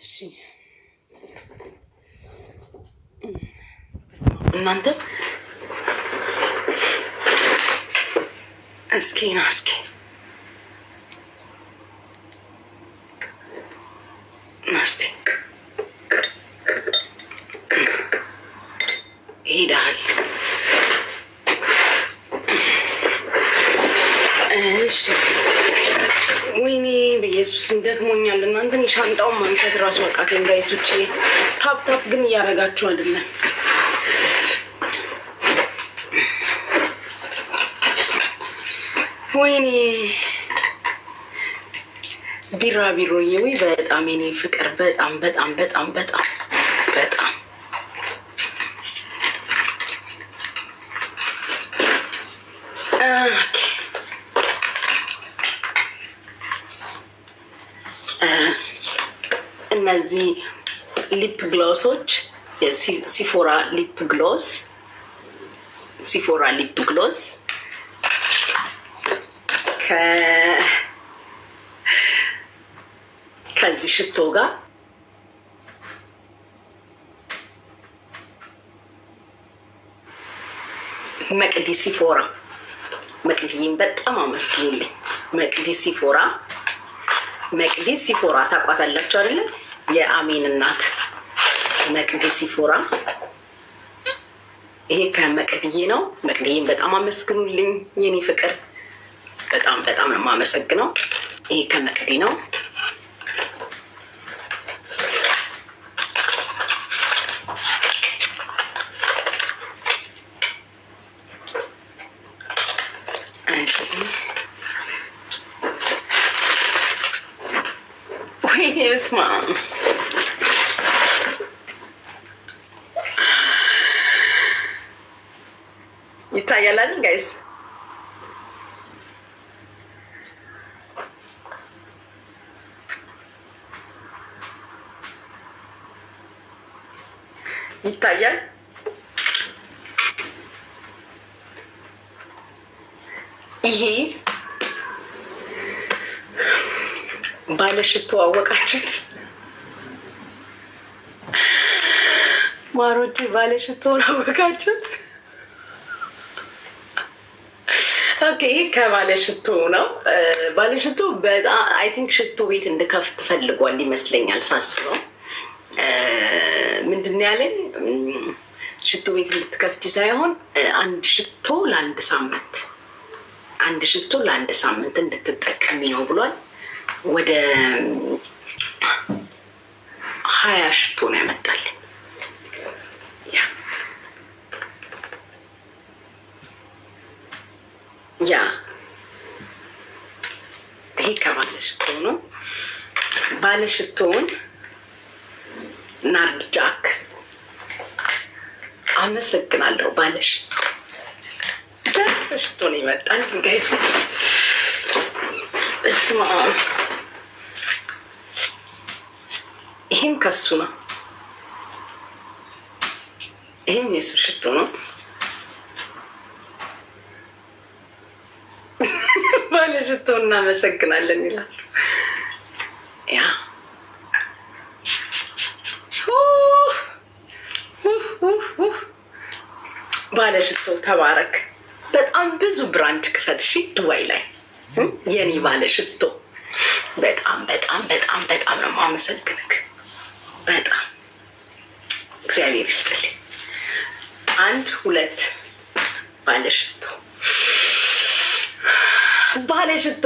እሺ እናንተ እስኪ ይሄዳል። እሺ ወይኔ በኢየሱስ እንደክሞኛል። እናንተን ሻንጣውን ማንሳት ራሱ አቃተኝ። ጋይሶች ታፕ ግን እያደረጋችሁ አይደለም። ወይኔ ቢራቢሮዬ ወይ በጣም የኔ ፍቅር በጣም እነዚህ ሊፕ ግሎሶች ሲፎራ ሊፕ ግሎስ ከዚህ ሽቶ ጋር መቅዲ ሲፎራ መቅዲን በጣም አመስግኑልኝ። መቅዲ ሲፎራ ታውቋታላችሁ አይደለ? የአሜን እናት መቅዲ ሲፎራ። ይሄ ከመቅዲዬ ነው። መቅዲዬን በጣም አመስግኑልኝ የኔ ፍቅር። በጣም ነው የማመሰግነው። ይሄ ከመቅዲ ነው። ወይኔ በስመ አብ ይታያል አይደል ጋይስ? ይታያል። ይሄ ባለሽቶ አወቃችሁት ማሮቼ? ባለሽቶን አወቃችሁት? ኦኬ፣ ይሄ ከባለሽቶ ነው። ባለሽቶ በጣም አይ ቲንክ ሽቶ ቤት እንድከፍት ፈልጓል ይመስለኛል ሳስበው። ምንድን ነው ያለኝ? ሽቶ ቤት እንድትከፍቺ ሳይሆን አንድ ሽቶ ለአንድ ሳምንት እንድትጠቀሚ ነው ብሏል። ወደ 20 ሽቶ ነው ያመጣል። ያ ይሄ ከባለሽቶ ነው። ባለሽቶውን ናርድ ጃክ አመሰግናለሁ። ባለሽቶ ነው ይመጣል ጋይሶች። እስማ ይሄም ከሱ ነው። ይሄም የሱ ሽቶ ነው። ባለሽቶ እናመሰግናለን ይላሉ። ያ ባለሽቶ ተባረክ። በጣም ብዙ ብራንች ክፈት እሺ፣ ዱባይ ላይ የኔ ባለሽቶ። በጣም ነው የማመሰግንክ። በጣም እግዚአብሔር ይስጥልኝ። 1 2 ባለሽቶ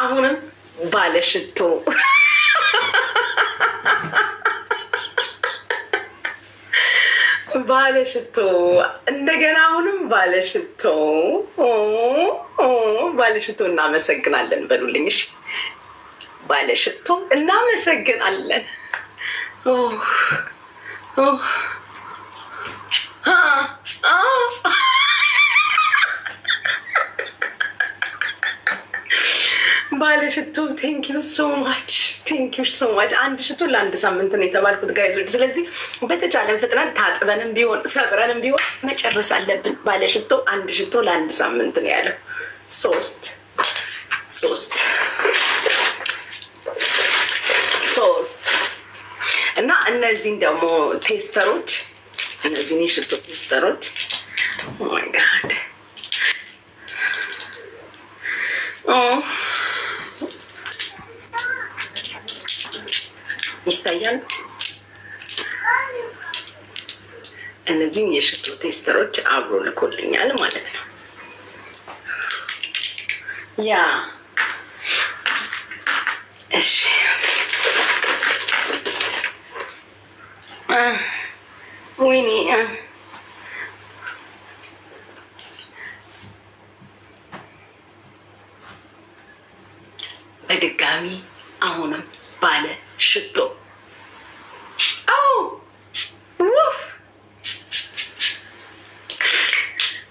አሁንም ባለሽቶ እንደገና አሁንም ባለሽቶ እናመሰግናለን በሉልኝ እሺ። ባለሽቶ እናመሰግናለን። ባለ ሽቶ ቴንኪዩ ሶ ማች ቴንኪዩ ሶ ማች። አንድ ሽቶ ለአንድ ሳምንት ነው የተባልኩት ጋይዞች። ስለዚህ በተቻለን ፍጥነት ታጥበንም ቢሆን ሰብረንም ቢሆን መጨረስ አለብን። ባለ ሽቶ አንድ ሽቶ ለአንድ ሳምንት ነው ያለው። ሶስት እና እነዚህን ደግሞ ቴስተሮች እነዚህን የሽቶ ቴስተሮች ኦማይ ጋድ ይታያል። እነዚህም የሽቶ ቴስተሮች አብሮ ልኮልኛል ማለት ነው። ያ እሺ ወይኔ በድጋሚ አሁንም ባለ ሽቶ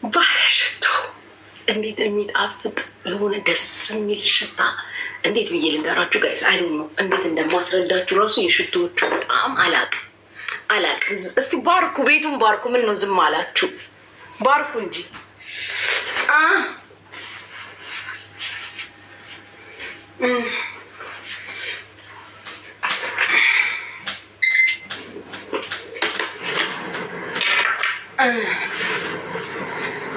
ባለ ሽቶ እንዴት የሚጣፍጥ የሆነ ደስ የሚል ሽታ እንዴት ብዬ ልንገራችሁ ጋይስ? አይ ዶንት ኖ እንዴት እንደማስረዳችሁ ራሱ የሽቶዎቹ በጣም አላቅም። እስቲ ባርኩ፣ ቤቱን ባርኩ። ምን ነው ዝም አላችሁ? ባርኩ እንጂ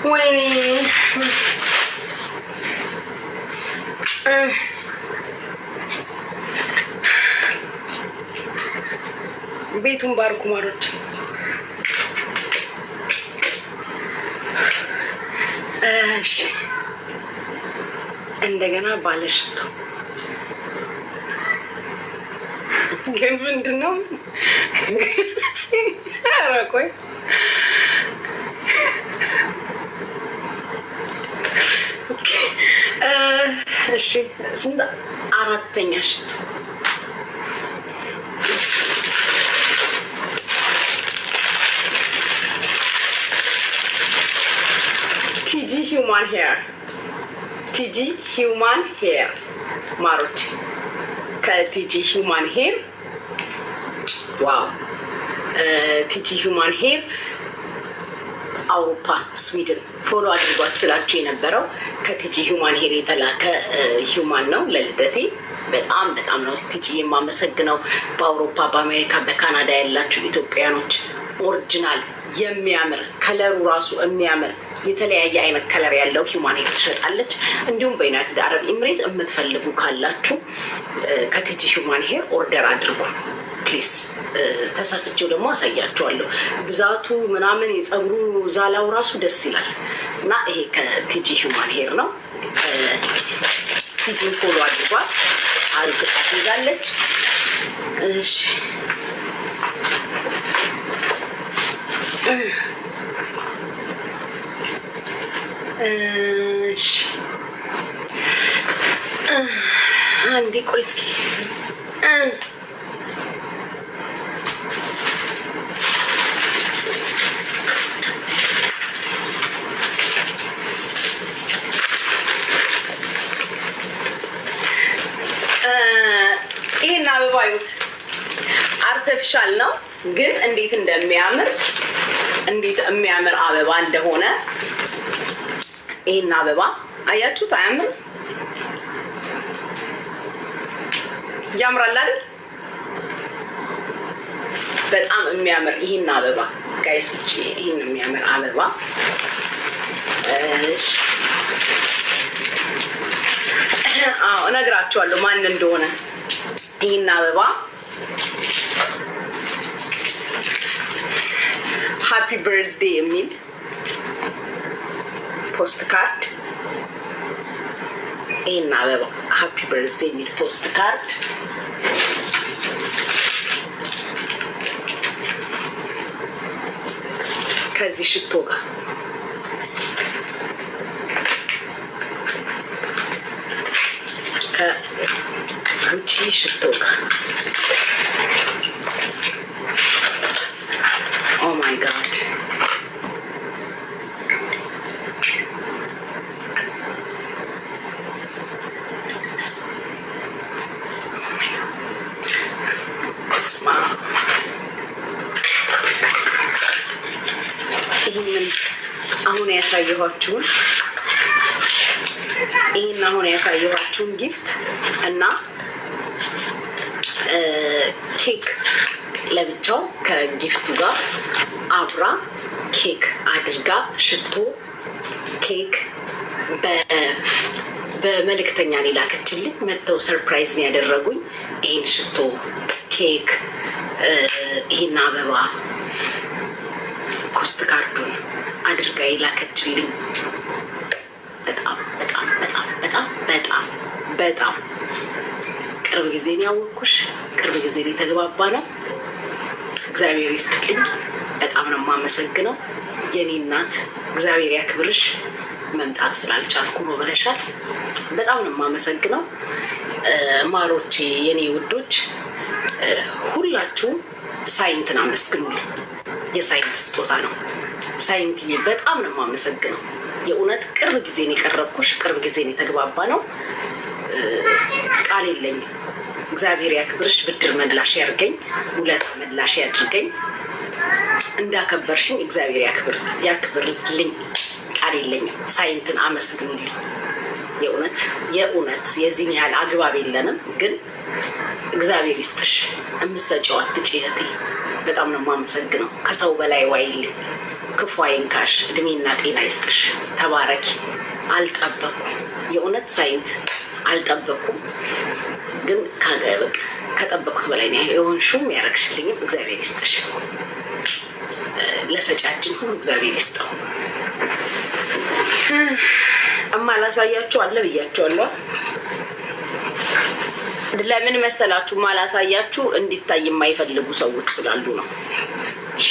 ወይኔ ቤቱን ባርኩ ማሮች። እሺ እንደገና ባለሽቶ ግን ምንድን ነው? ኧረ ቆይ እሺ ስንት አራተኛ ሽቶ ቲጂ ሂውማን ሄር ቲጂ ሂውማን ሄር ማሮች ከቲጂ ሂውማን ሄር ዋው ቲጂ ሂውማን ሄር አውሮፓ ስዊድን ፎሎ አድርጓት ስላችሁ የነበረው ከቲጂ ሂውማን ሄር የተላከ ሂውማን ነው ለልደቴ። በጣም ነው ቲጂ የማመሰግነው። በአውሮፓ በአሜሪካ በካናዳ ያላችሁ ኢትዮጵያኖች ኦሪጂናል የሚያምር ከለሩ ራሱ የሚያምር የተለያየ አይነት ከለር ያለው ሂውማን ሄር ትሸጣለች። እንዲሁም በዩናይትድ አረብ ኤምሬት የምትፈልጉ ካላችሁ ከቲጂ ሂውማን ሄር ኦርደር አድርጉ ፕሊዝ። ተሰፍቼው ደግሞ አሳያችኋለሁ። ብዛቱ ምናምን የፀጉሩ ዛላው ራሱ ደስ ይላል እና ይሄ ከቲጂ ሂውማን ሄር ነው። ቲጂን ፎሎ አድርጓል። አርግጣ ትይዛለች። እሺ አንዴ ቆይ እስኪ ይሄን አበባ ይሁት አርቲፊሻል ነው ግን እንዴት የሚያምር አበባ እንደሆነ ይሄን አበባ አያችሁት? አያምር? ያምራል አይደል? በጣም የሚያምር ይሄን አበባ ጋይሶች፣ ይሄን የሚያምር አበባ እሺ እነግራችኋለሁ ማን እንደሆነ። ይሄን አበባ ሃፒ በርዝዴ የሚል ፖስት ካርድ። ይሄን አበባ ሃፒ በርዝዴ የሚል ፖስት ካርድ ከዚህ ሽቶ ጋር ከጉቺ ሽቶ ጋር ኦ ማይ ጋድ ያሳየኋችሁን ጊፍት እና ኬክ ለብቻው ከጊፍቱ ጋር አብራ ኬክ አድርጋ ሽቶ ኬክ በመልእክተኛ ነው ላከችልኝ። መተው ሰርፕራይዝ ነው ያደረጉኝ። ይሄን ሽቶ ኬክ ይሄን አበባ ኮስት ካርዱን አድርጋ ይላከችልኝ። በጣም በጣም በጣም በጣም በጣም በጣም ቅርብ ጊዜ ነው ያወቅኩሽ። ቅርብ ጊዜ ነው የተግባባነው። እግዚአብሔር ይስጥልኝ። በጣም ነው የማመሰግነው የኔ እናት። እግዚአብሔር ያክብርሽ። መምጣት ስላልቻልኩ ነው ብለሻል። በጣም ነው የማመሰግነው ማሮቼ፣ የኔ ውዶች። ሁላችሁም ሳይንትን አመስግኑልኝ። የሳይንት ስጦታ ነው ሳይንትዬ። በጣም ነው የማመሰግነው የእውነት። ቅርብ ጊዜ ነው የቀረብኩሽ። ቅርብ ጊዜ ነው የተግባባ ነው። ቃል የለኝም። እግዚአብሔር ያክብርሽ። ብድር መላሽ ያርገኝ፣ ውለታ መላሽ ያድርገኝ። እንዳከበርሽኝ እግዚአብሔር ያክብርልኝ። ቃል የለኝም። ሳይንትን አመስግኑልኝ። የእውነት የእውነት የዚህን ያህል አግባብ የለንም፣ ግን እግዚአብሔር ይስጥሽ። የምትሰጪው አትጪ እህቴ። በጣም ነው የማመሰግነው። ከሰው በላይ ዋይልኝ፣ ክፉ አይንካሽ፣ እድሜና ጤና ይስጥሽ። ተባረኪ። አልጠበኩም፣ የእውነት ሳይንት አልጠበኩም፣ ግን በቃ ከጠበቁት በላይ ነው የሆንሽውም ያረግሽልኝም። እግዚአብሔር ይስጥሽ። ለሰጫችን ሁሉ እግዚአብሔር ይስጠው። እማላሳያችሁ አለ ብያችኋለሁ። ለምን መሰላችሁ? ማላሳያችሁ እንዲታይ የማይፈልጉ ሰዎች ስላሉ ነው። እሺ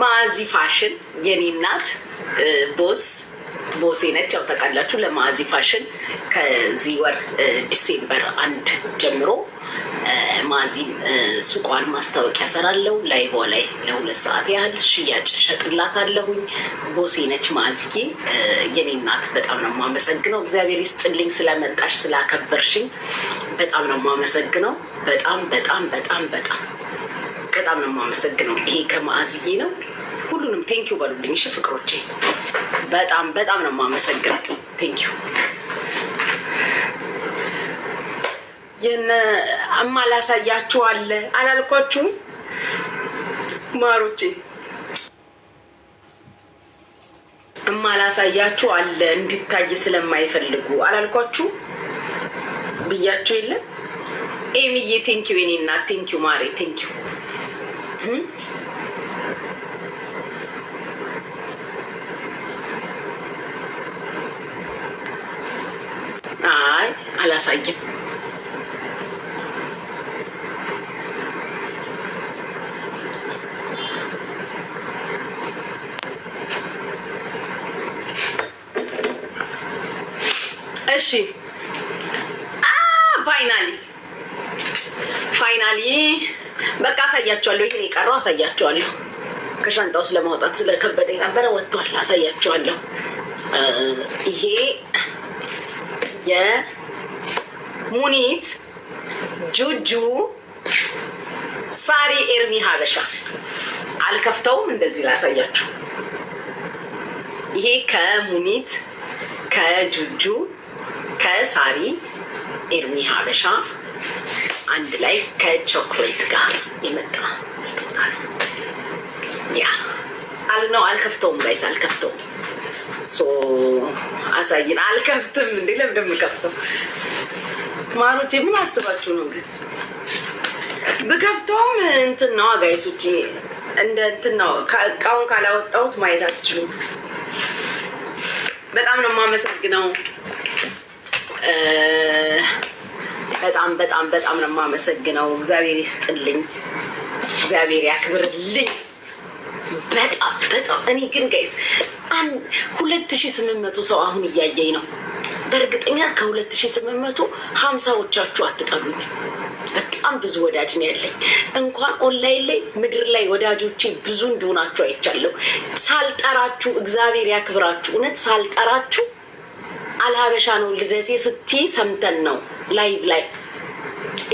ማዚ ፋሽን የኔ እናት ቦሴ ነች። ያው ታውቃላችሁ። ለማዚ ፋሽን ከዚህ ወር ዲሴምበር 1 ጀምሮ ማዚን ሱቋን ማስታወቂያ ሰራለሁ። ላይቭ ላይ ለ2 ሰዓት ያህል ሽያጭ ሸጥላታለሁኝ። ቦሴ ነች ማዚዬ የኔ እናት። በጣም ነው የማመሰግነው። እግዚአብሔር ይስጥልኝ ስለመጣሽ ስላከበርሽኝ። በጣም ነው የማመሰግነው። በጣም በጣም በጣም በጣም በጣም ነው የማመሰግነው። ይሄ ከማዚዬ ነው። ሁሉንም ቴንኪው በሉልኝ እሺ ፍቅሮቼ። በጣም በጣም ነው የማመሰግነው። ቴንኪው። የነ እማላሳያችሁ አለ አላልኳችሁም ማሮቼ? እማላሳያችሁ አለ እንዲታይ ስለማይፈልጉ አላልኳችሁ ብያችሁ የለ? ኤሚዬ ቴንኪው የኔ እናት። ቴንኪው ማሬ ቴንኪው። አይ አላሳይም። እሺ ፋይናሊ በቃ አሳያቸዋለሁ። ይሄን የቀረው አሳያቸዋለሁ። ከሻንጣ ውስጥ ለማውጣት ስለከበደኝ ነበረ። ወጥቷል። አሳያቸዋለሁ። ይሄ የሙኒት ጁጁ ሳሪ ኤርሚ ሀበሻ። አልከፍተውም፣ እንደዚህ ላሳያችሁ። ይሄ ከሙኒት ከጁጁ ከሳሪ ኤርሚ ሀበሻ አንድ ላይ ከቾክሌት ጋር የመጣ ስጦታ ነው። ያ አልነው። አልከፍተውም ጋይስ፣ አልከፍተውም። አሳይን። አልከፍትም እንዴ? ለምን እንደምከፍተው ማሮቼ? ምን አስባችሁ ነው? ግን ብከፍተውም እንትን ነው ጋይሶቼ፣ እንደ እንትን ነው። እቃውን ካላወጣሁት ማየት አትችሉም። በጣም ነው የማመሰግነው። በጣም በጣም በጣም ነው የማመሰግነው። እግዚአብሔር ይስጥልኝ፣ እግዚአብሔር ያክብርልኝ። በጣም በጣም እኔ ግን ጋይስ 2800 ሰው አሁን እያየኝ ነው። በእርግጠኛ ከ2850ዎቻችሁ አትጠሉኝ። በጣም ብዙ ወዳጅ ነው ያለኝ። እንኳን ኦንላይን ላይ ምድር ላይ ወዳጆቼ ብዙ እንደሆናችሁ አይቻለሁ። ሳልጠራችሁ እግዚአብሔር ያክብራችሁ። እውነት ሳልጠራችሁ አልሀበሻ ነው ልደቴ ስትይ ሰምተን ነው ላይቭ ላይ።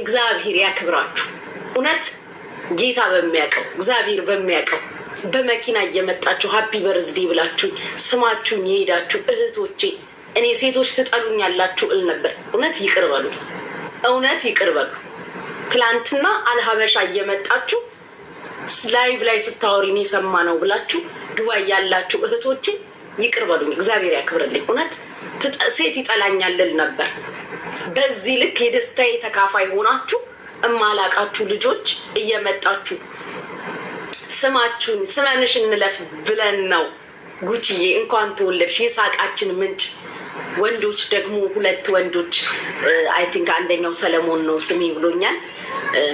እግዚአብሔር ያክብራችሁ። እውነት ጌታ በሚያውቀው እግዚአብሔር በሚያውቀው በመኪና እየመጣችሁ ሀፒ በርዝዴ ብላችሁኝ ስማችሁኝ የሄዳችሁ እህቶቼ፣ እኔ ሴቶች ትጠሉኛላችሁ እል ነበር። እውነት ይቅር በሉ፣ እውነት ይቅር በሉ። ትላንትና አልሀበሻ እየመጣችሁ ላይቭ ላይ ስታወሪን የሰማ ነው ብላችሁ ዱባይ ያላችሁ እህቶቼ ይቅር በሉኝ። እግዚአብሔር ያክብርልኝ። እውነት ሴት ይጠላኛል እል ነበር። በዚህ ልክ የደስታዬ ተካፋይ ሆናችሁ እማላቃችሁ ልጆች እየመጣችሁ ስማችሁን ስመንሽ እንለፍ ብለን ነው። ጉቺዬ እንኳን ተወለድሽ፣ የሳቃችን ምንጭ። ወንዶች ደግሞ 2 ወንዶች አይ ቲንክ አንደኛው ሰለሞን ነው ስሜ ብሎኛል።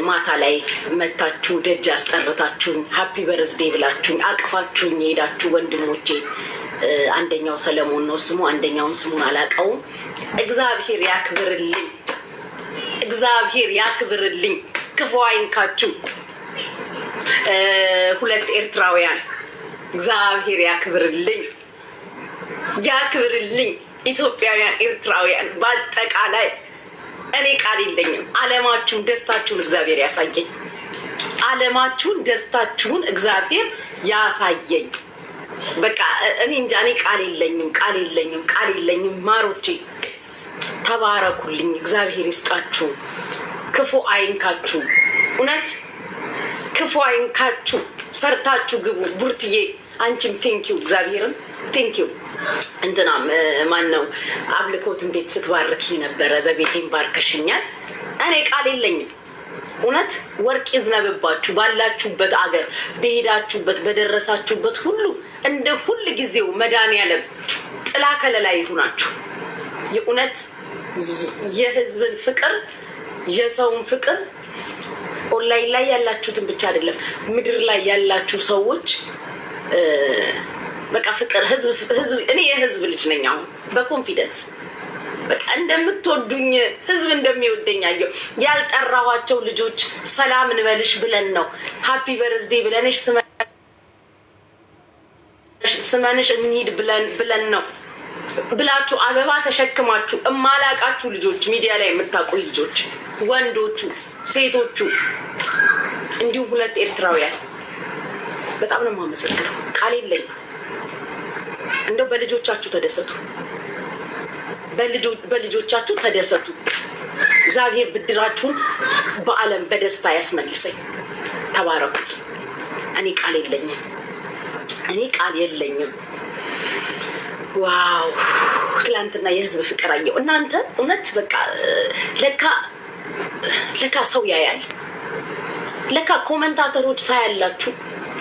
ማታ ላይ መታችሁ ደጅ አስጠርታችሁኝ ሀፒ በርዝዴ ብላችሁኝ አቅፋችሁኝ የሄዳችሁ ወንድሞቼ፣ አንደኛው ሰለሞን ነው ስሙ፣ አንደኛውም ስሙን አላውቀውም። እግዚአብሔር ያክብርልኝ፣ እግዚአብሔር ያክብርልኝ። ክፉ አይንካችሁ። 2 ኤርትራውያን እግዚአብሔር ያክብርልኝ፣ ያክብርልኝ። ኢትዮጵያውያን፣ ኤርትራውያን በአጠቃላይ እኔ ቃል የለኝም። አለማችሁን ደስታችሁን እግዚአብሔር ያሳየኝ። አለማችሁን ደስታችሁን እግዚአብሔር ያሳየኝ። በቃ እኔ እንጃ፣ እኔ ቃል የለኝም፣ ቃል የለኝም፣ ቃል የለኝም። ማሮቼ ተባረኩልኝ። እግዚአብሔር ይስጣችሁ፣ ክፉ አይንካችሁ። እውነት ክፉ አይንካችሁ። ሰርታችሁ ግቡ። ቡርትዬ አንቺም ቴንኪው፣ እግዚአብሔርን ቴንኪው። እንትና ማን ነው አብልኮትን ቤት ስትባርኪ ነበረ፣ በቤቴም ባርከሽኛል። እኔ ቃል የለኝም። እውነት ወርቅ ይዝነብባችሁ። ባላችሁበት አገር በሄዳችሁበት በደረሳችሁበት ሁሉ እንደ ሁል ጊዜው መድኃኒዓለም ጥላ ከለላ ይሁናችሁ። የእውነት የህዝብን ፍቅር የሰውን ፍቅር ኦንላይን ላይ ያላችሁትን ብቻ አይደለም ምድር ላይ ያላችሁ ሰዎች በቃ ፍቅር ህዝብ እኔ የህዝብ ልጅ ነኝ። አሁን በኮንፊደንስ በቃ እንደምትወዱኝ ህዝብ እንደሚወደኝ አየሁ። ያልጠራኋቸው ልጆች ሰላም እንበልሽ ብለን ነው ሀፒ በርዝዴ ብለንሽ ስመንሽ እንሂድ ብለን ነው ብላችሁ አበባ ተሸክማችሁ እማላቃችሁ ልጆች፣ ሚዲያ ላይ የምታውቁ ልጆች፣ ወንዶቹ፣ ሴቶቹ እንዲሁም 2 ኤርትራውያን በጣም ነው የማመሰግነው። ቃል የለኝም። እንደው በልጆቻችሁ ተደሰቱ፣ በልጆቻችሁ ተደሰቱ። እግዚአብሔር ብድራችሁን በዓለም በደስታ ያስመልሰኝ። ተባረኩል። እኔ ቃል የለኝም፣ እኔ ቃል የለኝም። ዋው ትላንትና የህዝብ ፍቅር አየው። እናንተ እውነት በቃ ለካ ሰው ያያል። ለካ ኮመንታተሮች ሳያላችሁ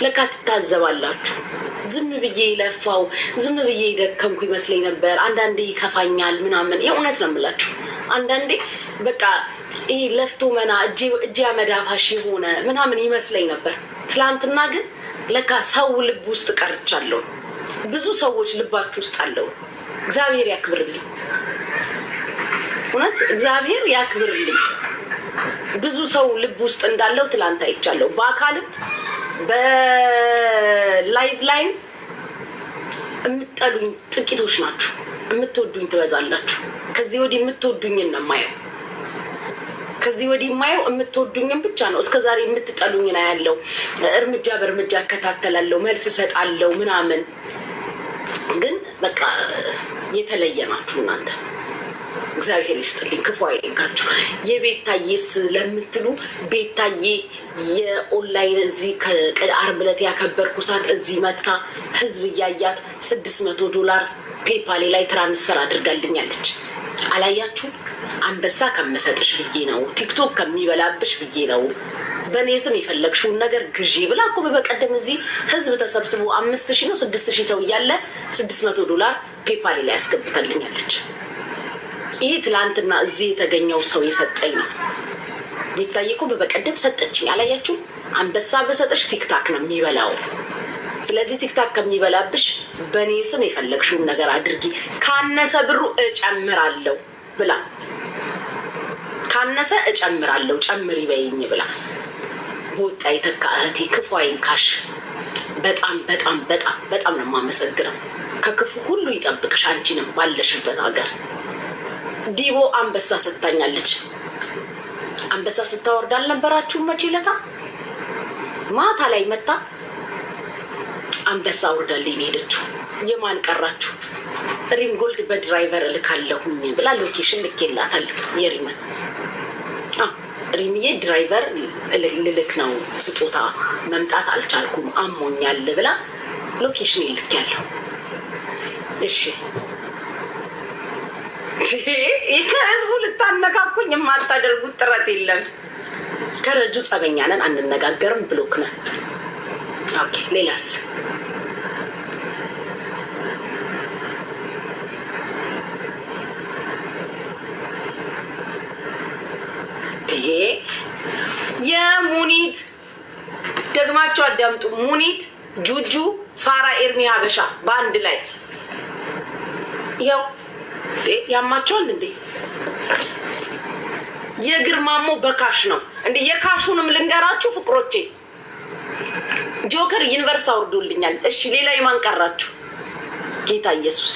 ለካ ትታዘባላችሁ። ዝም ብዬ ለፋው ዝም ብዬ ደከምኩ ይመስለኝ ነበር። አንዳንዴ ይከፋኛል ምናምን። የእውነት ነው የምላችሁ። አንዳንዴ በቃ ይሄ ለፍቶ መና እጅ አመዳፋሽ የሆነ ምናምን ይመስለኝ ነበር። ትላንትና ግን ለካ ሰው ልብ ውስጥ ቀርቻለሁ። ብዙ ሰዎች ልባችሁ ውስጥ አለው። እግዚአብሔር ያክብርልኝ። እውነት እግዚአብሔር ያክብርልኝ። ብዙ ሰው ልብ ውስጥ እንዳለው ትላንት አይቻለሁ። በአካልም በላይቭ ላይም የምትጠሉኝ ጥቂቶች ናችሁ፣ የምትወዱኝ ትበዛላችሁ። ከዚህ ወዲህ የምትወዱኝን ነው የማየው። ከዚህ ወዲህ የማየው የምትወዱኝን ብቻ ነው። እስከዛሬ የምትጠሉኝ ነው ያለው። እርምጃ በእርምጃ እከታተላለሁ፣ መልስ እሰጣለሁ ምናምን። ግን በቃ የተለየ ናችሁ እናንተ። እግዚአብሔር ይስጥልኝ፣ ክፉ አይንካችሁ። የቤታዬስ ለምትሉ ቤታዬ የኦንላይን እዚህ ከዓርብ ዕለት ያከበርኩ ሰዓት እዚህ መታ ህዝብ እያያት $600 ፔፓሌ ላይ ትራንስፈር አድርጋልኛለች። አላያችሁ? አንበሳ ከመሰጥሽ ብዬ ነው፣ ቲክቶክ ከሚበላብሽ ብዬ ነው፣ በእኔ ስም የፈለግሽውን ነገር ግዢ ብላ እኮ በቀደም እዚህ ህዝብ ተሰብስቦ 5000 ነው 6000 ሰው እያለ $600 ፔፓሌ ላይ ያስገብታልኛለች። ይሄ ትላንትና እዚህ የተገኘው ሰው የሰጠኝ ነው። ቤታዬ እኮ በቀደም ሰጠችኝ። አላያችሁ? አንበሳ በሰጠሽ ቲክታክ ነው የሚበላው። ስለዚህ ቲክታክ ከሚበላብሽ በኔ ስም የፈለግሽውን ነገር አድርጊ። ካነሰ ብሩ እጨምራለሁ ብላ ካነሰ እጨምራለሁ ጨምሪ በይኝ ብላ ወጣ የተካ እህቴ ክፉ አይንካሽ። በጣም በጣም በጣም በጣም ነው የማመሰግነው። ከክፉ ሁሉ ይጠብቅሽ አንቺንም ባለሽበት ሀገር። ዲቦ አንበሳ ሰጥታኛለች። አንበሳ ስታወርድ አልነበራችሁም? መቼ ለታ ማታ ላይ መታ አንበሳ አውርዳልኝ ሄደችው። የማን ቀራችሁ? ሪም ጎልድ በድራይቨር እልካለሁኝ ብላ ሎኬሽን ልኬላታለሁ። የሪምን ሪምዬ ድራይቨር ልልክ ነው ስጦታ መምጣት አልቻልኩም አሞኛል ብላ ሎኬሽን ይልካለሁ። እሺ ከህዝቡ ልታነካኩኝ የማታደርጉት ጥረት የለም። ከረጁ ጸበኛ ነን አንነጋገርም፣ ብሎክ ነን። ኦኬ ሌላስ? የሙኒት ደግማችሁ አዳምጡ። ሙኒት፣ ጁጁ፣ ሳራ፣ ኤርሚ፣ ሀበሻ በአንድ ላይ ያው ያማቸዋል እንዴ? የግርማሞ በካሽ ነው እንዴ? የካሹንም ልንገራችሁ ፍቅሮቼ። ጆከር ዩኒቨርስ አውርዶልኛል። እሺ ሌላ የማን ቀራችሁ? ጌታ ኢየሱስ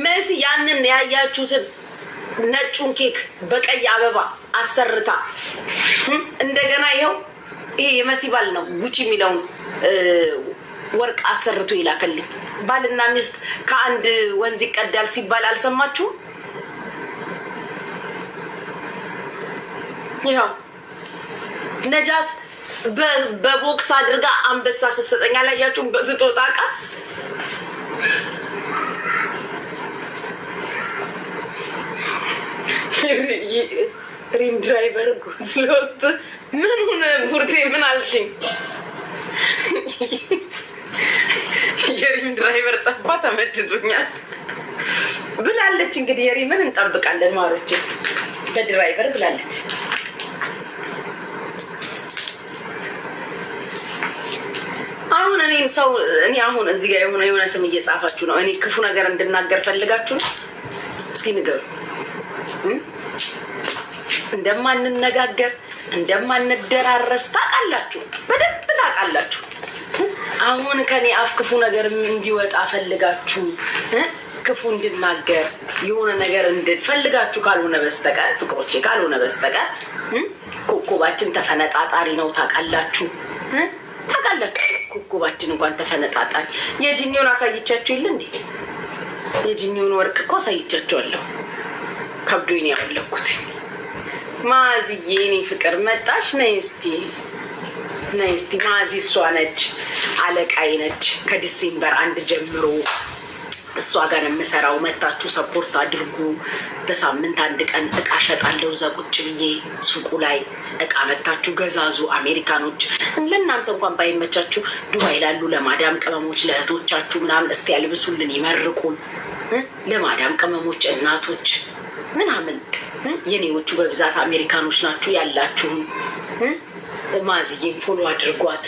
መሲ ያንን ያያችሁትን ነጩን ኬክ በቀይ አበባ አሰርታ እንደገና ይኸው ይሄ የመሲ ባል ነው ጉቺ የሚለውን ወርቅ አሰርቶ ይላከልኝ። ባልና ሚስት ከአንድ ወንዝ ይቀዳል ሲባል አልሰማችሁም? ይኸው ነጃት በቦክስ አድርጋ አንበሳ ስትሰጠኝ አላያችሁም? በስጦታ ዕቃ ሪም ድራይቨር ጉድ ለውስጥ ምን ሆነ? ቡርቴ ምን አልሽኝ? የሪም ድራይቨር ጠፋ ተመችቶኛል ብላለች። እንግዲህ የሪምን እንጠብቃለን ማሮቼ። በድራይቨር ብላለች። አሁን እኔ አሁን እዚህ ጋር የሆነ ስም እየጻፋችሁ ነው። እኔ ክፉ ነገር እንድናገር ፈልጋችሁ ነው? እስኪ ንገሩ። እንደማንነጋገር እንደማንደራረስ ታውቃላችሁ፣ በደንብ ታውቃላችሁ። አሁን ከኔ አፍ ክፉ ነገር እንዲወጣ ፈልጋችሁ ክፉ እንድናገር የሆነ ነገር እንድፈልጋችሁ ካልሆነ በስተቀር ፍቅሮቼ፣ ካልሆነ በስተቀር ኮኮባችን ተፈነጣጣሪ ነው። ታውቃላችሁ ታውቃላችሁ። ኮኮባችን እንኳን ተፈነጣጣሪ። የጂኒውን አሳይቻችሁ የለ እንዴ? የጂኒውን ወርቅ እኮ አሳይቻችኋለሁ። ከብዶኝ ነው ያለኩት። ማዚዬ የኔ ፍቅር መጣሽ? ነይ እስቲ ማዚ እሷ ነች አለቃይ ነች። ከዲሴምበር 1 ጀምሮ እሷ ጋር የምሰራው። መታችሁ ሰፖርት አድርጉ። በሳምንት 1 ቀን እቃ ሸጣለሁ። እዛ ቁጭ ብዬ ሱቁ ላይ እቃ መታችሁ ገዛዙ። አሜሪካኖች ለእናንተ እንኳን ባይመቻችሁ ዱባይ ላሉ ለማዳም ቅመሞች ለእህቶቻችሁ ምናምን እስቲ ያልብሱልን፣ ይመርቁን። ለማዳም ቅመሞች እናቶች ምናምን የኔዎቹ በብዛት አሜሪካኖች ናችሁ ያላችሁም። ማዚዬን ፎሎ አድርጓት።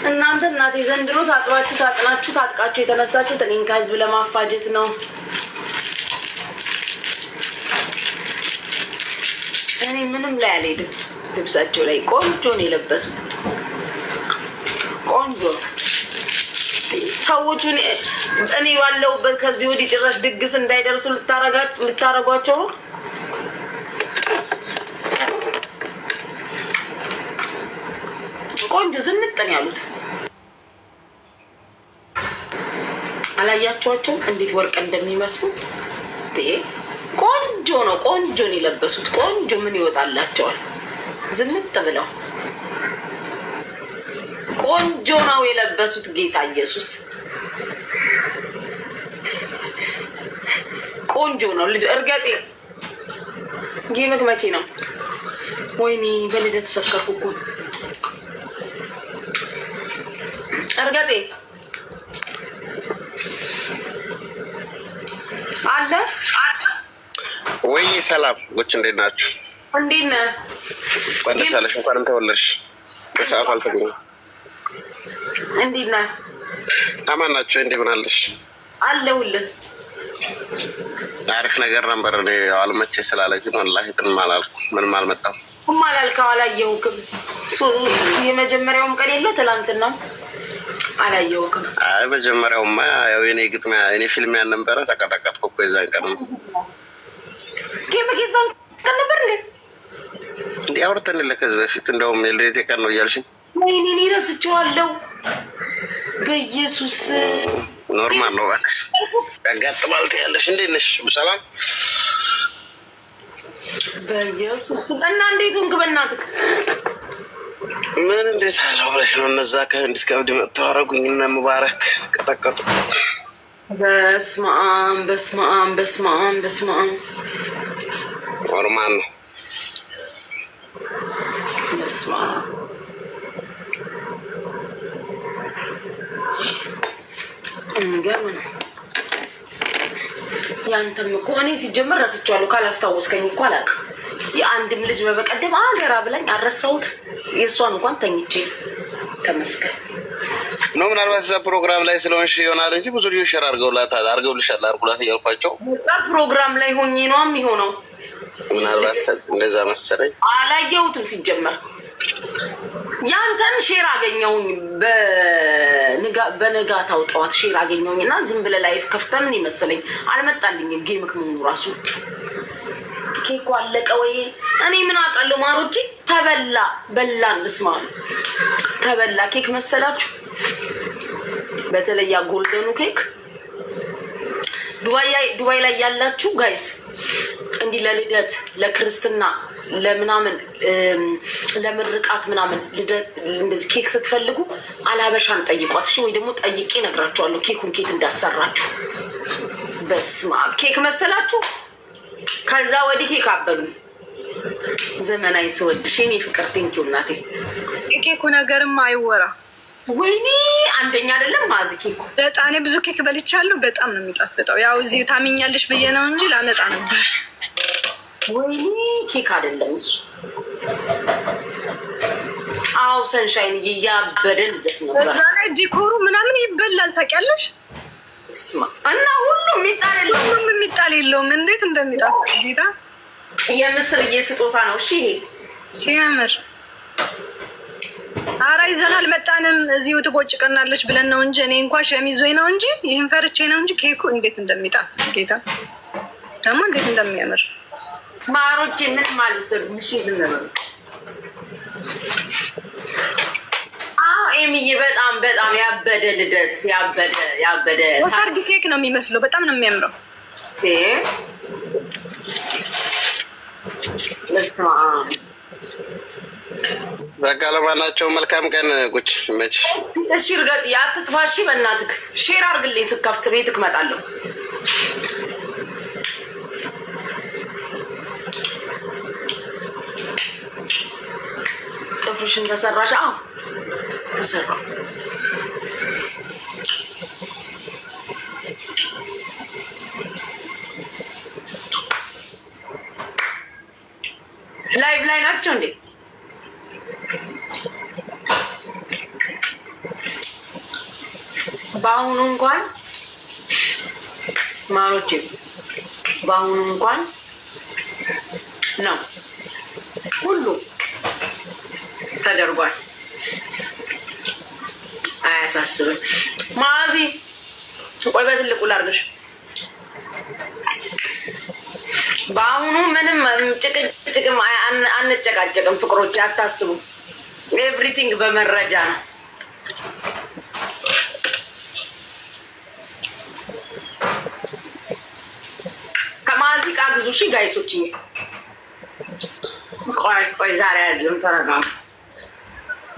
እናንተ እናቴ ዘንድሮ ታጥባችሁ ታጥናችሁ ታጥቃችሁ የተነሳችሁት እኔን ከህዝብ ለማፋጀት ነው። እኔ ምንም ላይ አልሄድም። ልብሳቸው ላይ ቆንጆ ነው የለበሱት፣ ቆንጆ ሰዎቹ። እኔ ባለሁበት ከዚህ ወዲህ ጭራሽ ድግስ እንዳይደርሱ ልታረጓቸው ነው። ቆንጆ ዝንጥን ያሉት አላያቸዋቸውም? እንዴት ወርቅ እንደሚመስሉ ቆንጆ ነው። ቆንጆ ነው የለበሱት። ቆንጆ ምን ይወጣላቸዋል? ዝንጥ ብለው ቆንጆ ነው የለበሱት። ጌታ ኢየሱስ ቆንጆ ነው። እርገጤ ጌምክ መቼ ነው? ወይኔ በልደት ተሰከርኩ እኮ። እርገጤ አለ ወይ ሰላም ጎች እንዴት ናችሁ? እንዴት ነህ? ደስ አለሽ። እንኳን ተወለድሽ። በሰዓቱ አልተገኘም። እንዴት ነህ? አማን ናቸው። እንዴት ምን አለሽ? አለሁልህ። አሪፍ ነገር ነበር። እኔ አልመቼ ስላለ ግን ወላሂ ምንም አልመጣም። አላልከው አላየሁክም። የመጀመሪያውም ቀን የለ ትላንትና አላየሁክም። አይ መጀመሪያውማ ያው የኔ ግጥሚያ የኔ ፊልም ያን ነበረ። ተቀጠቀጥኩ እኮ የዛን ቀን ነው። ጌመጌዛን ቀን ነበር እንዴ አውርተን ከዚህ በፊት እንደውም የልደቴ ቀን ነው እያልሽኝ። ወይኔ እኔ ረስቼዋለሁ። በኢየሱስ ኖርማል ነው እባክሽ። ያጋጥማል ትያለሽ። እንዴት ነሽ? ሰላም በኢየሱስ እና እንዴት ሆንክ? በእናትህ ምን እንዴት አለው ብለሽ ነው? እነዛ ከህንድ እስከ እብድ መጥተው አደረጉኝ እና ሙባረክ ቀጠቀጡ። በስመ አብ በስመ አብ በስመ አብ በስመ አብ። ኖርማል ነው። በስመ አብ እንገርም ነው። ያንተም እኮ እኔ ሲጀመር ረስቼዋለሁ። ካላስታወስከኝ እኮ አላውቅም። የአንድም ልጅ በበቀደም አገራ ብላኝ አልረሳሁት። የእሷን እንኳን ተኝቼ ተመስገን ነው። ምናልባት እዛ ፕሮግራም ላይ ስለሆንሽ ይሆናል እንጂ ብዙ ልጆች ሸር አድርገውልሻል አድርጉላት እያልኳቸው ፕሮግራም ላይ ሆኜ ነው የሚሆነው። ምናልባት እንደዛ መሰለኝ። አላየሁትም ሲጀመር። ያንተን ሼር አገኘሁኝ በነጋታው ጠዋት ሼር አገኘሁኝ እና ዝም ብለህ ላይፍ ከፍተህ ምን ይመስለኝ አልመጣልኝም። ጌምክ ምኑ ራሱ ኬኩ አለቀ ወይ? እኔ ምን አውቃለሁ? ማሮቼ በላን። እስማ ተበላ ኬክ መሰላችሁ? በተለይ ጎልደኑ ኬክ ዱባይ ላይ ያላችሁ ጋይስ እንዲህ ለልደት ለክርስትና ለምናምን ለምርቃት ምናምን እንደዚህ ኬክ ስትፈልጉ አላበሻን ጠይቋት እሺ። ወይ ደግሞ ጠይቄ እነግራችኋለሁ ኬኩን ኬክ እንዳሰራችሁ። በስመ አብ ኬክ መሰላችሁ? ከዛ ወዲህ ኬክ አበሉ። ዘመናዊ ስወድሽ የኔ ፍቅር ቴንኪው እናቴ። ኬኩ ነገርማ አይወራ። ወይኔ አንደኛ አይደለም ማዚ ኬኩ። በጣም እኔ ብዙ ኬክ በልቻለሁ። በጣም ነው የሚጣፍጠው። ያው እዚህ ታሚኛለሽ ብዬ ነው እንጂ ላመጣ ነበር። ወይኔ ኬክ አይደለም እሱ። አዎ ሰንሻይን እያበደ ልደት ነው። በዛ ላይ ዲኮሩ ምናምን ይበላል ታውቂያለሽ። ስማ እና ሁሉም የሚጣል የለውም። እንዴት እንደሚጣፍጥ ጌታ። የምስርዬ ስጦታ ነው። እሺ ይሄ ሲያምር። ኧረ ይዘን አልመጣንም። እዚሁ ትቦጭቀናለች ብለን ነው እንጂ እኔ እንኳን ሸሚዝ ወይ ነው እንጂ ይህን ፈርቼ ነው እንጂ ኬኩ እንዴት እንደሚጣፍጥ ጌታ። ደግሞ እንዴት እንደሚያምር ማሮቼ ምን ማለት ነው? እሺ ዝም በሉ። ኤሚዬ በጣም ያበደ ልደት ያበደ ሰርግ ኬክ ነው የሚመስለው። በጣም ነው የሚያምረው። በቃ ለማናቸውም መልካም ቀን ጉች መች። እሺ እርገጥ አትጥፋ። እሺ በእናትህ ሼር አድርግልኝ። ስከፍት ቤትክ እመጣለሁ። ጥፍርሽን ተሰራሽ? አዎ ተሰራ። ላይቭ ላይ ናቸው እንዴ? በአሁኑ እንኳን ማሮቼ በአሁኑ እንኳን ነው ሁሉ ተደርጓል። አያሳስብም። ማዚ ቆይ በትልቁ ላድርግሽ። በአሁኑ ምንም ጭቅጭቅም አንጨቃጨቅም ፍቅሮች፣ አታስቡ። ኤቭሪቲንግ በመረጃ ነው። ከማዚ ቃ ግዙ። እሺ ጋይሶች ቆይ ዛሬ ያለም ተረጋሙ።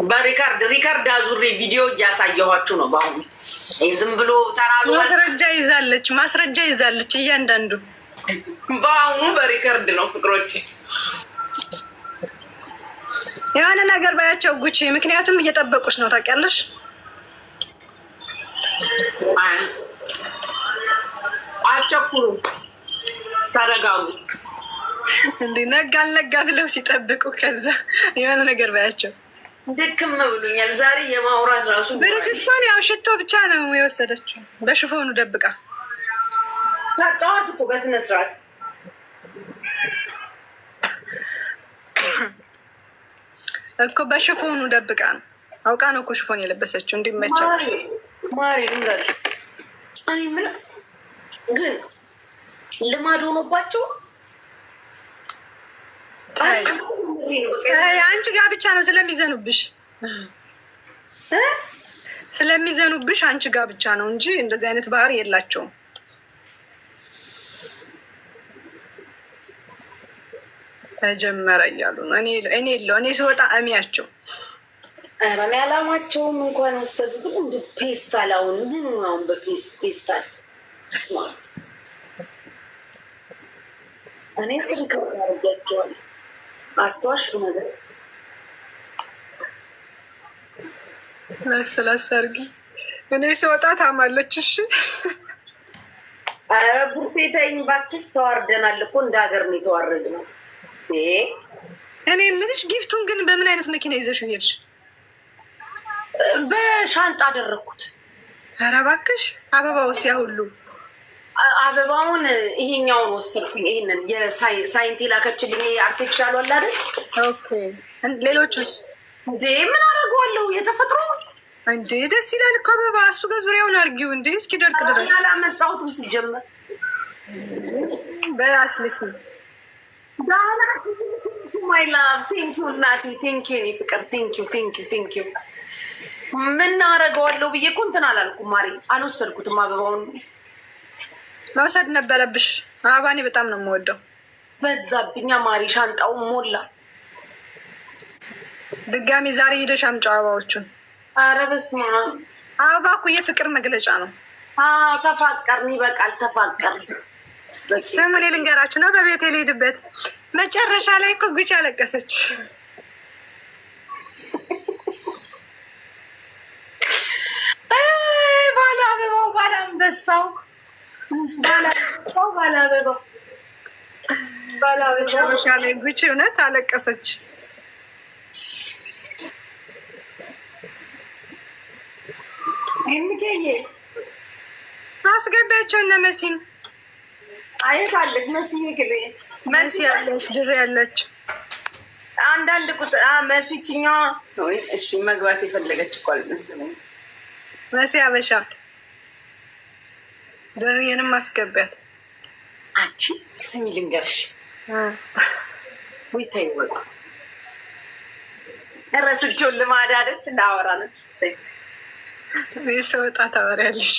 በሪካርድ አዙሬ ቪዲዮ እያሳየኋችሁ ነው። በአሁኑ ዝም ብሎ ተራሉ ማስረጃ ይዛለች እያንዳንዱ። በአሁኑ በሪካርድ ነው ፍቅሮች። የሆነ ነገር ባያቸው ጉቺ፣ ምክንያቱም እየጠበቁች ነው ታውቂያለሽ። አቸኩሩ፣ ተረጋጉ። እንዴ ነጋ አልነጋ ብለው ሲጠብቁ ከዛ የሆነ ነገር ባያቸው ድክም ብሎኛል ዛሬ የማውራት ራሱ። ብርጅስቶን ያው ሽቶ ብቻ ነው የወሰደችው በሽፎኑ ደብቃ ታጣዋት እኮ በስነ ስርዓት እኮ በሽፎኑ ደብቃ ነው አውቃ ነው እኮ ሽፎን የለበሰችው እንዲመቻት። ማሪ ልንገርሽ እኔ የምለው ግን ልማድ ሆኖባቸው አንቺ ጋር ብቻ ነው ስለሚዘኑብሽ አንቺ ጋር ብቻ ነው እንጂ እንደዚህ አይነት ባህሪ የላቸውም። ተጀመረ እያሉ ነው። እኔ ስወጣ እሚያቸው ኧረ እኔ አላማቸውም እንኳን ወሰዱ። ግን እንደ ፔስታል አሁን ምን አሁን በፔስታል ስማት እኔ ስልክ አርጋቸዋል አቷሽ ነገር ለስላሳ አርጊ። እኔ ስወጣ ታማለች። እሺ ኧረ ቡርቴ ተይኝ እባክሽ። ተዋርደናል እኮ እንደ ሀገር ነው የተዋረድነው። እኔ የምልሽ ጊፍቱን ግን በምን አይነት መኪና ይዘሽው ሄድሽ? በሻንጣ አደረኩት። ኧረ እባክሽ አበባውስ ያ ሁሉ አበባውን ይሄኛውን ወሰድኩኝ። ይሄንን የሳይንት ላከችልኝ አርቲፊሻል አለ አይደል? ኦኬ። ሌሎቹስ እንዴ ምን አደርገዋለሁ? የተፈጥሮ እንዴ ደስ ይላል እኮ አበባ። እሱ ጋር ዙሪያውን አርጊው እንዴ እስኪደርቅ ድረስ። አላመጣሁትም ሲጀመር በአስልኪ ዳና ማይ ላቭ ቴንኪው እናቴ ቴንኪው የኔ ፍቅር ቴንኪው። ምን አደርገዋለሁ ብዬ እኮ እንትን አላልኩም ማሪ። አልወሰድኩትም አበባውን መውሰድ ነበረብሽ። አበባ እኔ በጣም ነው የምወደው። በዛብኛ ማሪ። ሻንጣውን ሞላ። ድጋሚ ዛሬ ሄደሽ አምጪው አበባዎቹን። ኧረ በስመ አብ። አበባ እኮ የፍቅር መግለጫ ነው። ተፋቀርን፣ ይበቃል ተፋቀርን። ስሙ እኔ ልንገራችሁ ነው በቤት የልሄድበት መጨረሻ ላይ እኮ ጉቺ አለቀሰች። ባለ አበባው ባለ አንበሳው መጨረሻ ላይ ጉቺ እውነት አለቀሰች። አስገቢያቸው እነ መሲን። አየት አለች መሲ ግሬ መሲ ያለች ድሬ ያለች አንዳንድ ቁጥር መሲችኛ ወይ እሺ መግባት የፈለገች እኮ አልመሰለኝ። መሲ አበሻ ድሬንም አስገቢያት። አንቺ ስሚ ልንገርሽ ወይ ተይ ወጣ እረስቼውን ልማድ አይደል እንዳወራ ነው። ሰው ወጣ ታወሪያለሽ።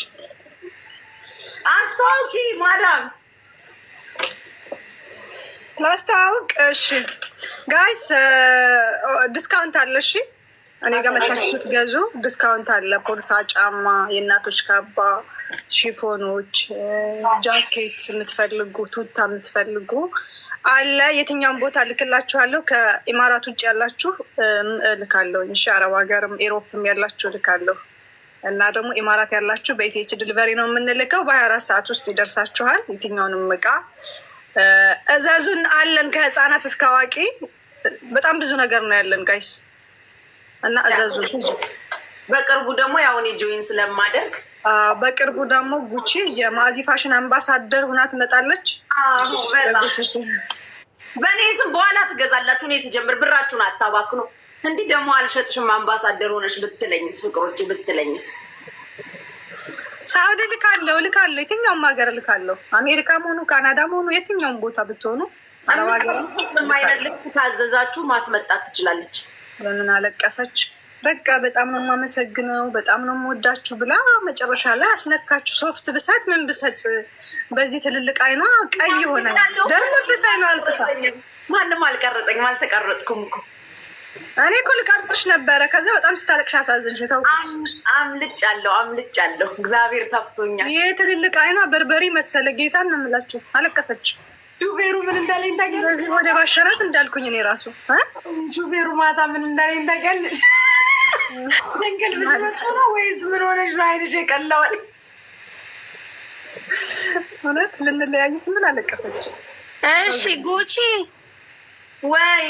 አስተዋውቂ ማዳም። ላስተዋውቅ። እሺ ጋይስ ዲስካውንት አለ። እሺ እኔ ጋር መታችሁ ስትገዙ ዲስካውንት አለ። ቦርሳ፣ ጫማ፣ የእናቶች ካባ፣ ሺፎኖች፣ ጃኬት የምትፈልጉ ቱታ የምትፈልጉ አለ። የትኛውን ቦታ ልክላችኋለሁ። ከኢማራት ውጭ ያላችሁ ልካለሁ። እሺ አረብ ሀገርም ኢሮፕም ያላችሁ ልካለሁ። እና ደግሞ ኢማራት ያላችሁ በኢቲኤች ዲሊቨሪ ነው የምንልከው። በ24 ሰዓት ውስጥ ይደርሳችኋል። የትኛውንም እቃ እዘዙን አለን። ከህፃናት እስከ አዋቂ በጣም ብዙ ነገር ነው ያለን ጋይስ። እና እዘዙ። በቅርቡ ደግሞ ያው እኔ ጆይን ስለማደርግ በቅርቡ ደግሞ ጉቺ የማዚ ፋሽን አምባሳደር ሁና ትመጣለች። በእኔ ስም በኋላ ትገዛላችሁ። እኔ ስጀምር ብራችሁን አታባክኑ። እንዲህ ደግሞ አልሸጥሽም አምባሳደር ሆነሽ ብትለኝስ፣ ፍቅሮች ብትለኝስ። ሳውዲ ልካለሁ። የትኛውም ሀገር ልካለሁ። አሜሪካም ሆኑ ካናዳም ሆኑ የትኛውም ቦታ ብትሆኑ አይነት ልክ ካዘዛችሁ ማስመጣት ትችላለች። ለምን አለቀሰች? በቃ በጣም ነው የማመሰግነው፣ በጣም ነው የምወዳችሁ ብላ መጨረሻ ላይ አስነካችሁ። ሶፍት ብሰጥ ምን ብሰጥ በዚህ ትልልቅ አይኗ ቀይ ሆነ። ደረለብስ አይኗ አልቅሳ። ማንም አልቀረጸኝም፣ አልተቀረጽኩም እኮ እኔ እኮ ልቀርጽሽ ነበረ። ከዛ በጣም ስታለቅሽ አሳዝንሽ። ታውቂሽ አምልጫለሁ። እግዚአብሔር ታፍቶኛል። ይሄ ትልልቅ አይኗ በርበሬ መሰለ። ጌታን ነው የምላችሁ። አለቀሰች። ሹፌሩ ምን እንዳለኝ ታውቂያለሽ? በዚህ ወደ ባሸራት እንዳልኩኝ እኔ ራሱ ሹፌሩ ማታ ምን እንዳለኝ ታውቂያለሽ? እንቅልፍሽ መጥቶ ነው ወይስ ምን ሆነሽ ነው አይንሽ የቀላዋል? እውነት ልንለያዩ ስንል አለቀሰች። እሺ ጉቺ ወይ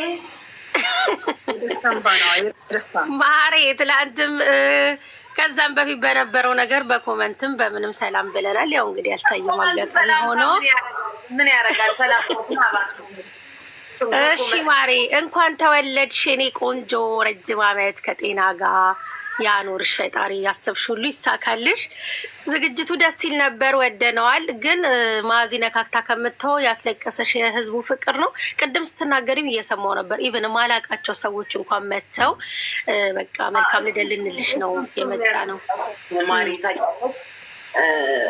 ማሬ ትላንትም ከዛም በፊት በነበረው ነገር በኮመንትም በምንም ሰላም ብለናል። ያው እንግዲህ ያልታየው አጋጣሚ ሆኖ ምን ያደርጋል ሰላም። እሺ ማሬ እንኳን ተወለድሽ የኔ ቆንጆ፣ ረጅም ዓመት ከጤና ጋር ያኖርሽ ፈጣሪ፣ ያሰብሽ ሁሉ ይሳካልሽ። ዝግጅቱ ደስ ሲል ነበር፣ ወደነዋል። ግን ማዚ ነካክታ ከምትተው ያስለቀሰሽ የህዝቡ ፍቅር ነው። ቅድም ስትናገሪም እየሰማው ነበር። ኢቨን ማላቃቸው ሰዎች እንኳን መጥተው በቃ መልካም ልደት ልንልሽ ነው የመጣ ነው። ማሪታ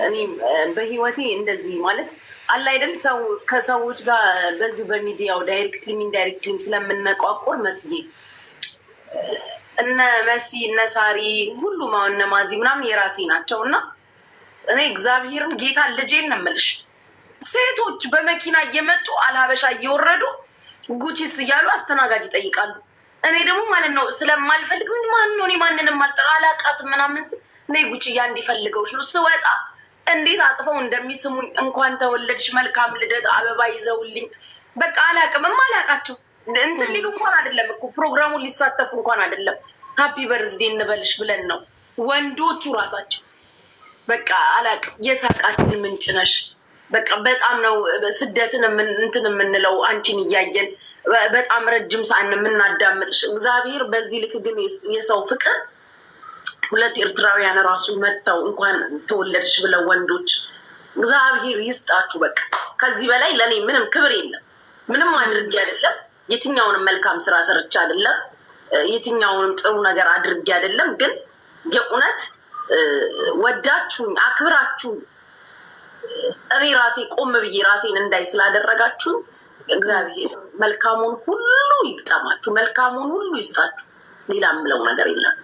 እኔ በህይወቴ እንደዚህ ማለት አለ አይደል ሰው ከሰዎች ጋር በዚሁ በሚዲያው ዳይሬክትሊም ኢንዳይሬክትሊም ስለምንቋቆር መስዬ እነ መሲ እነ ሳሪ ሁሉም አሁን እነ ማዚ ምናምን የራሴ ናቸው እና እኔ እግዚአብሔርን ጌታ ልጄን ነው የምልሽ ሴቶች በመኪና እየመጡ አልሀበሻ እየወረዱ ጉቺስ እያሉ አስተናጋጅ ይጠይቃሉ። እኔ ደግሞ ማለት ነው ስለማልፈልግ ማን ነው እኔ ማንንም አልጠራ አላቃትም ምናምን ስል እኔ ጉቺ ያ እንዲፈልገውች ነው ስወጣ እንዴት አቅፈው እንደሚስሙኝ እንኳን ተወለድሽ መልካም ልደት አበባ ይዘውልኝ በቃ አላቅምም አላቃቸው እንትን ሊሉ እንኳን አይደለም እኮ ፕሮግራሙን ሊሳተፉ እንኳን አይደለም ሃፒ በርዝዴ እንበልሽ ብለን ነው ወንዶቹ ራሳቸው በቃ አላቅም የሳቃችን ምንጭ ነሽ በቃ በጣም ነው ስደትን እንትን የምንለው አንቺን እያየን በጣም ረጅም ሰዓት የምናዳምጥሽ እግዚአብሔር በዚህ ልክ ግን የሰው ፍቅር ሁለት ኤርትራውያን ራሱ መጥተው እንኳን ተወለድሽ ብለው ወንዶች እግዚአብሔር ይስጣችሁ። በቃ ከዚህ በላይ ለኔ ምንም ክብር የለም። ምንም አድርጌ አይደለም የትኛውንም መልካም ስራ ሰርቼ አይደለም የትኛውንም ጥሩ ነገር አድርጌ አይደለም። ግን የእውነት ወዳችሁኝ አክብራችሁኝ እኔ ራሴ ቆም ብዬ ራሴን እንዳይ ስላደረጋችሁ እግዚአብሔር መልካሙን ሁሉ ይግጠማችሁ፣ መልካሙን ሁሉ ይስጣችሁ። ሌላ የምለው ነገር የለም።